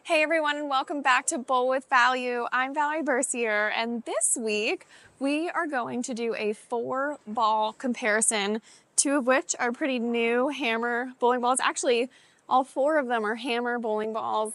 Hey everyone, and welcome back to Bowl with Value. I'm Valerie Bercier, and this week we are going to do a 4-ball comparison, 2 of which are pretty new hammer bowling balls. Actually, all 4 of them are hammer bowling balls,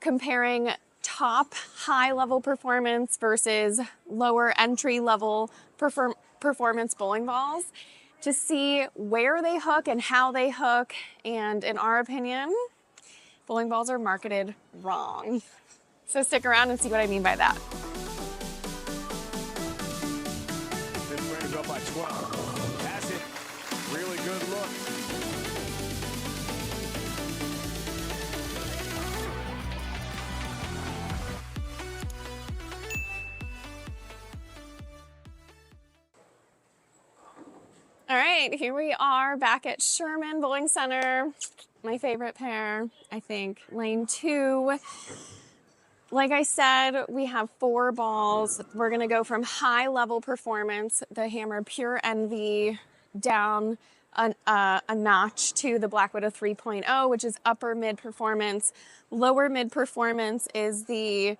comparing top high-level performance versus lower entry-level performance bowling balls to see where they hook and how they hook, and in our opinion, bowling balls are marketed wrong. So stick around and see what I mean by that. This brings up by 12. Has it. Really good look. All right, here we are back at Sherman Bowling Center. My favorite pair, I think, lane 2. Like I said, we have 4 balls. We're gonna go from high level performance, the Hammer Pure Envy, down a notch to the Black Widow 3.0, which is upper mid performance. Lower mid performance is the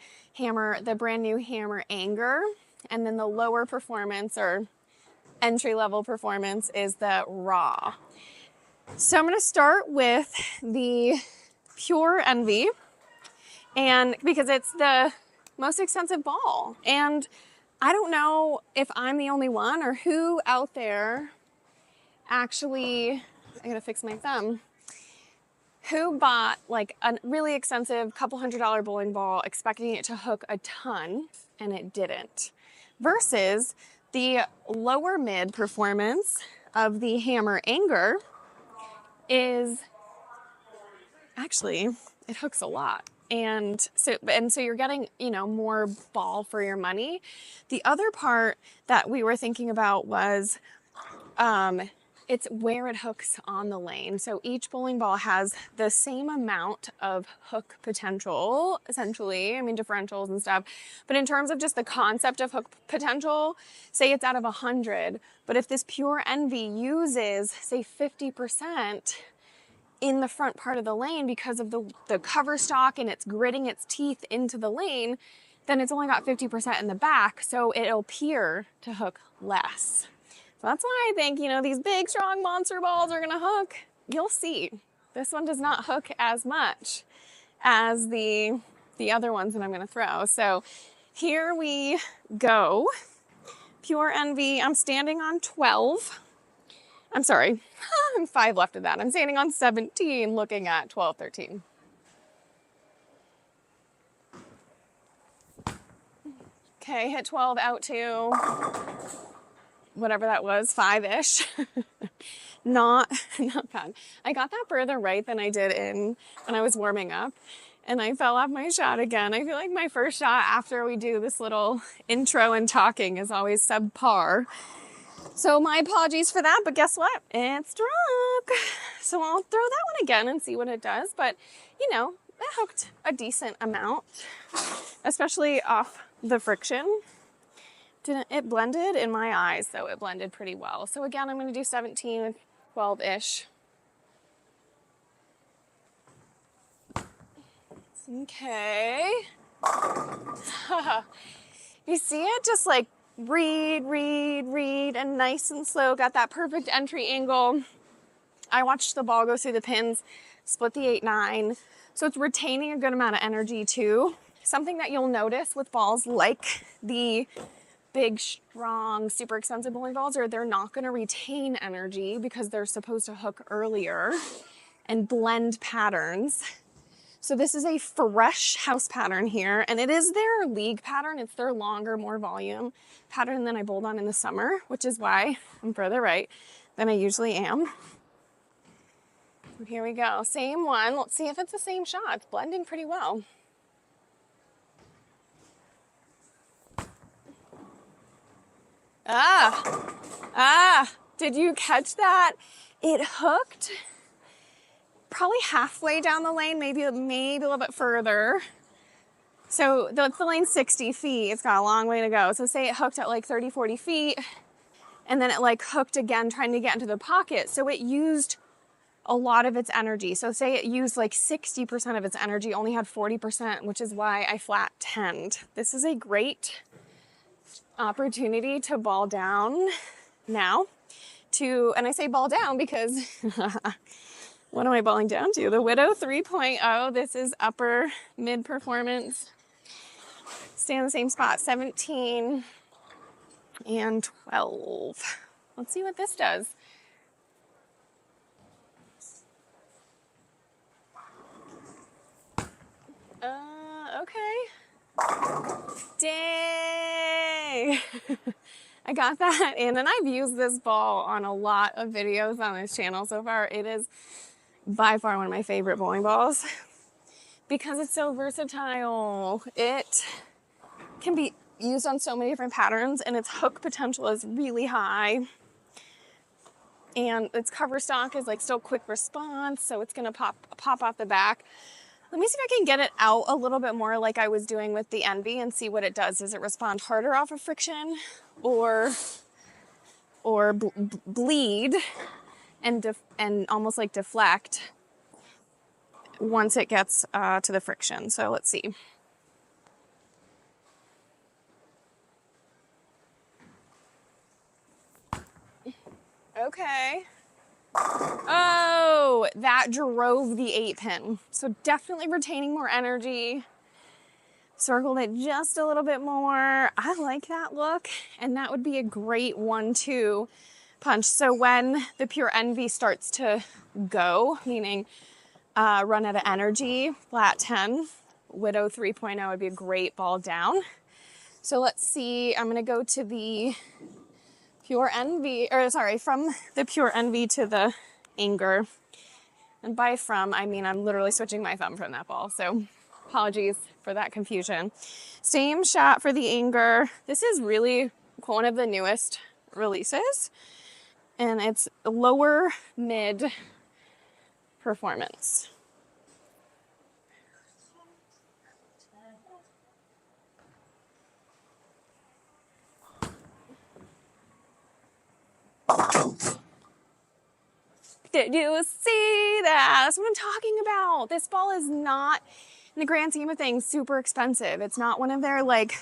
brand new Hammer Anger. And then the lower performance or entry level performance is the Raw. So I'm going to start with the Pure Envy, and because it's the most expensive ball. And I don't know if I'm the only one or who out there actually, I gotta fix my thumb, who bought like a really expensive couple $100 bowling ball expecting it to hook a ton and it didn't, versus the lower mid performance of the Hammer Anger is actually, it hooks a lot. And so you're getting, more ball for your money. The other part that we were thinking about was it's where it hooks on the lane. So each bowling ball has the same amount of hook potential, essentially. I mean, differentials and stuff. But in terms of just the concept of hook potential, say it's out of 100, but if this Pure Envy uses, say, 50% in the front part of the lane because of the cover stock and it's gritting its teeth into the lane, then it's only got 50% in the back, so it'll appear to hook less. So that's why I think, these big, strong monster balls are gonna hook. You'll see. This one does not hook as much as the other ones that I'm gonna throw. So here we go. Pure Envy, I'm standing on 12. I'm sorry, I'm 5 left of that. I'm standing on 17, looking at 12, 13. Okay, hit 12 out to whatever that was, 5-ish. Not bad. I got that further right than I did when I was warming up, and I fell off my shot again. I feel like my first shot after we do this little intro and talking is always subpar. So my apologies for that, but guess what? It's drunk. So I'll throw that one again and see what it does. But, it hooked a decent amount, especially off the friction. It blended in my eyes, though. It blended pretty well. So again, I'm going to do 17 with 12-ish. Okay. You see it just like read, and nice and slow. Got that perfect entry angle. I watched the ball go through the pins, split the 8-9. So it's retaining a good amount of energy too. Something that you'll notice with balls like the big, strong, super expensive bowling balls are they're not going to retain energy because they're supposed to hook earlier and blend patterns. So this is a fresh house pattern here, and it is their league pattern. It's their longer, more volume pattern than I bowled on in the summer, which is why I'm further right than I usually am. Here we go, same one. Let's see if it's the same shot. It's blending pretty well. Did you catch that? It hooked probably halfway down the lane, maybe a little bit further. So the lane's 60 feet. It's got a long way to go. So say it hooked at like 30, 40 feet, and then it like hooked again trying to get into the pocket. So it used a lot of its energy. So say it used like 60% of its energy, only had 40%, which is why I flat 10'd. This is a great opportunity to ball down now and I say ball down because what am I balling down to? The Widow 3.0. This is upper mid performance. Stay in the same spot, 17 and 12. Let's see what this does. Okay. Dang. I got that in, and I've used this ball on a lot of videos on this channel so far. It is by far one of my favorite bowling balls because it's so versatile. It can be used on so many different patterns, and its hook potential is really high. And its cover stock is like still quick response, so it's gonna pop off the back. Let me see if I can get it out a little bit more like I was doing with the Envy and see what it does. Does it respond harder off of friction or bleed and almost like deflect once it gets to the friction? So let's see. Okay. Oh, that drove the 8-pin. So definitely retaining more energy. Circled it just a little bit more. I like that look. And that would be a great 1-2 punch. So when the Pure Envy starts to go, meaning run out of energy, flat 10, Widow 3.0 would be a great ball down. So let's see, I'm gonna go to the Pure Envy, or sorry, from the Pure Envy to the Anger. And by from, I mean I'm literally switching my thumb from that ball. So apologies for that confusion. Same shot for the Anger. This is really one of the newest releases. And it's lower mid performance. Did you see that? That's what I'm talking about. This ball is not, in the grand scheme of things, super expensive. It's not one of their like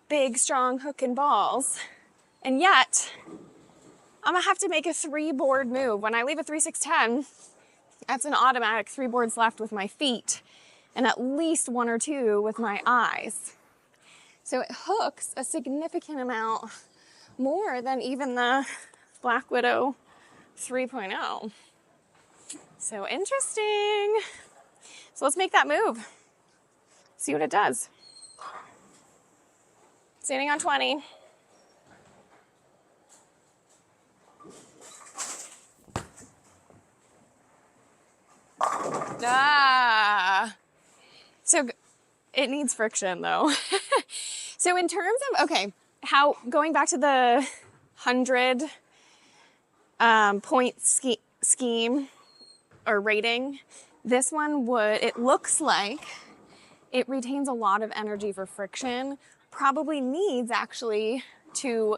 big, strong hooking balls. And yet, I'm gonna have to make a 3-board move. When I leave a 3-6-10, that's an automatic 3 boards left with my feet and at least 1 or 2 with my eyes. So it hooks a significant amount more than even the Black Widow 3.0. So interesting. So let's make that move. See what it does. Standing on 20. So it needs friction though. So in terms of, okay, going back to the 100 point scheme or rating, this one it looks like it retains a lot of energy for friction, probably needs actually to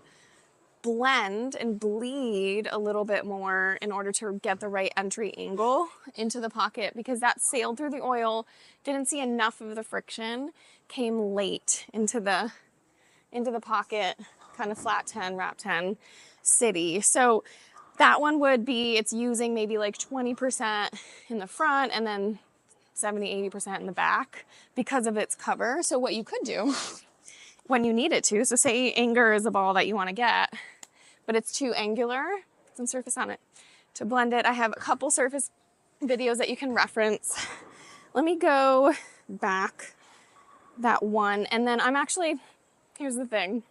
blend and bleed a little bit more in order to get the right entry angle into the pocket, because that sailed through the oil, didn't see enough of the friction, came late into the pocket, kind of flat 10, wrap 10 city. So that one would be, it's using maybe like 20% in the front and then 70-80% in the back because of its cover. So what you could do when you need it to, so say Anger is a ball that you want to get, but it's too angular, put some surface on it to blend it. I have a couple surface videos that you can reference. Let me go back that one. And then here's the thing.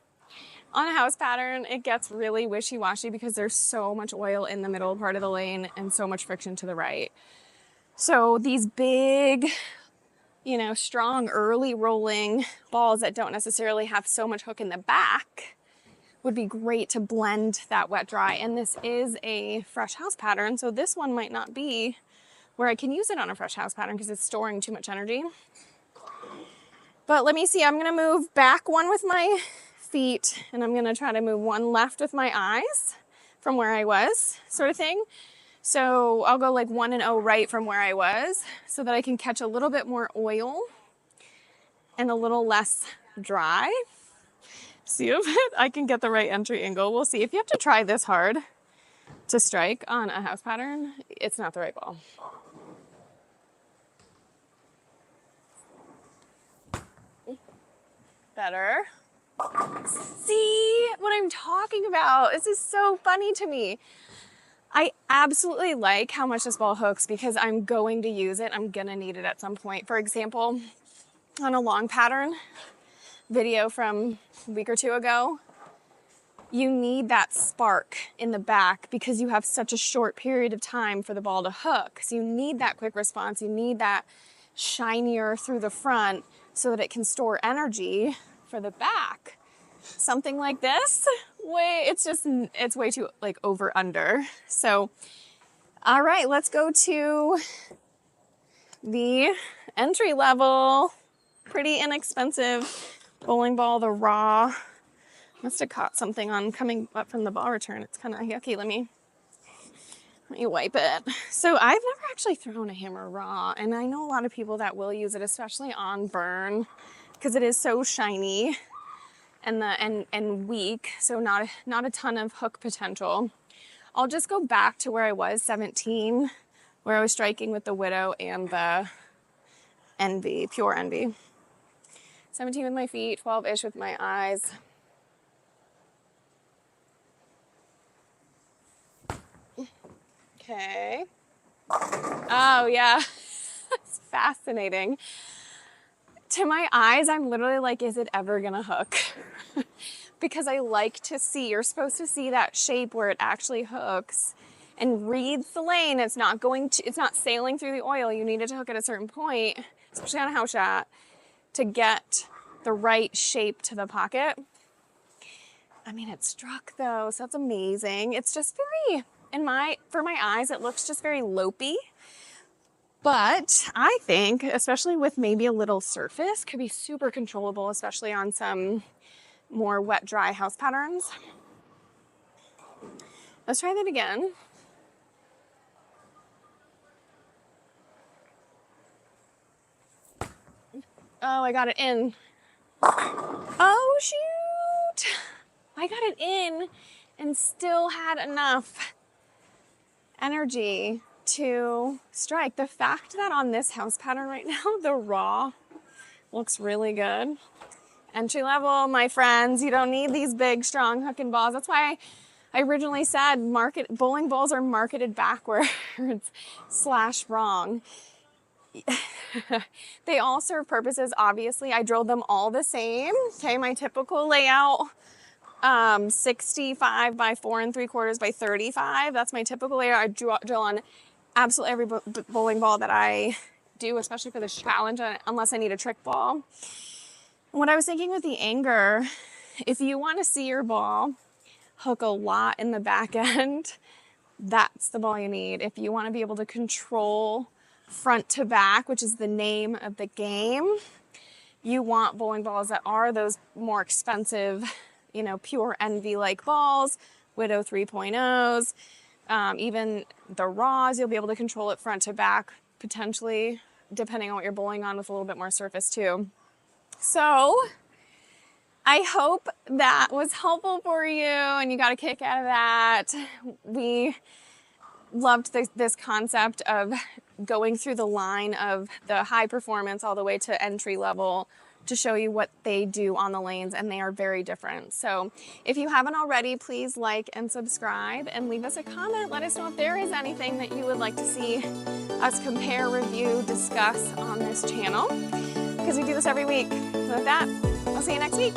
On a house pattern, it gets really wishy-washy because there's so much oil in the middle part of the lane and so much friction to the right. So these big, strong early rolling balls that don't necessarily have so much hook in the back would be great to blend that wet dry. And this is a fresh house pattern, so this one might not be where I can use it on a fresh house pattern because it's storing too much energy. But let me see, I'm gonna move back one with my feet and I'm gonna try to move one left with my eyes from where I was, sort of thing. So I'll go like 1 and 0 right from where I was so that I can catch a little bit more oil and a little less dry. See if I can get the right entry angle. We'll see. If you have to try this hard to strike on a house pattern, it's not the right ball. Better. See what I'm talking about? This is so funny to me. I absolutely like how much this ball hooks because I'm going to use it. I'm gonna need it at some point. For example, on a long pattern video from a week or two ago, you need that spark in the back because you have such a short period of time for the ball to hook. So you need that quick response. You need that shinier through the front so that it can store energy for the back. Something like this, it's way too like over under. So, all right, let's go to the entry level, pretty inexpensive bowling ball, the Raw. Must have caught something on coming up from the ball return. It's kind of yucky. Let me wipe it. So I've never actually thrown a Hammer Raw, and I know a lot of people that will use it, especially on burn, because it is so shiny and weak, so not a ton of hook potential. I'll just go back to where I was, 17, where I was striking with the Widow and the Envy, Pure Envy. 17 with my feet, 12-ish with my eyes. Okay. Oh, yeah. It's fascinating. To my eyes, I'm literally like, is it ever gonna hook? Because I like to see, you're supposed to see that shape where it actually hooks and reads the lane. It's not sailing through the oil. You need it to hook at a certain point, especially on a house shot, to get the right shape to the pocket. I mean, it struck though, so that's amazing. It's just very, for my eyes, it looks just very lopey. But I think, especially with maybe a little surface, could be super controllable, especially on some more wet, dry house patterns. Let's try that again. Oh, I got it in. Oh, shoot. I got it in and still had enough energy to strike. The fact that on this house pattern right now, the Raw looks really good. Entry level, my friends, you don't need these big, strong hooking balls. That's why I originally said bowling balls are marketed backwards / wrong. They all serve purposes, obviously. I drilled them all the same. Okay, my typical layout, 65 by 4 3/4 by 35. That's my typical layout. I drill on absolutely every bowling ball that I do, especially for this challenge, unless I need a trick ball. And what I was thinking with the Anger, if you want to see your ball hook a lot in the back end, that's the ball you need. If you want to be able to control front to back, which is the name of the game, you want bowling balls that are those more expensive, Pure Envy-like balls, Widow 3.0s, even the Raws, you'll be able to control it front to back, potentially, depending on what you're bowling on, with a little bit more surface too. So I hope that was helpful for you and you got a kick out of that. We loved this concept of going through the line of the high performance all the way to entry level to show you what they do on the lanes, and they are very different. So if you haven't already, please like and subscribe and leave us a comment. Let us know if there is anything that you would like to see us compare, review, discuss on this channel, because we do this every week. So with that, I'll see you next week.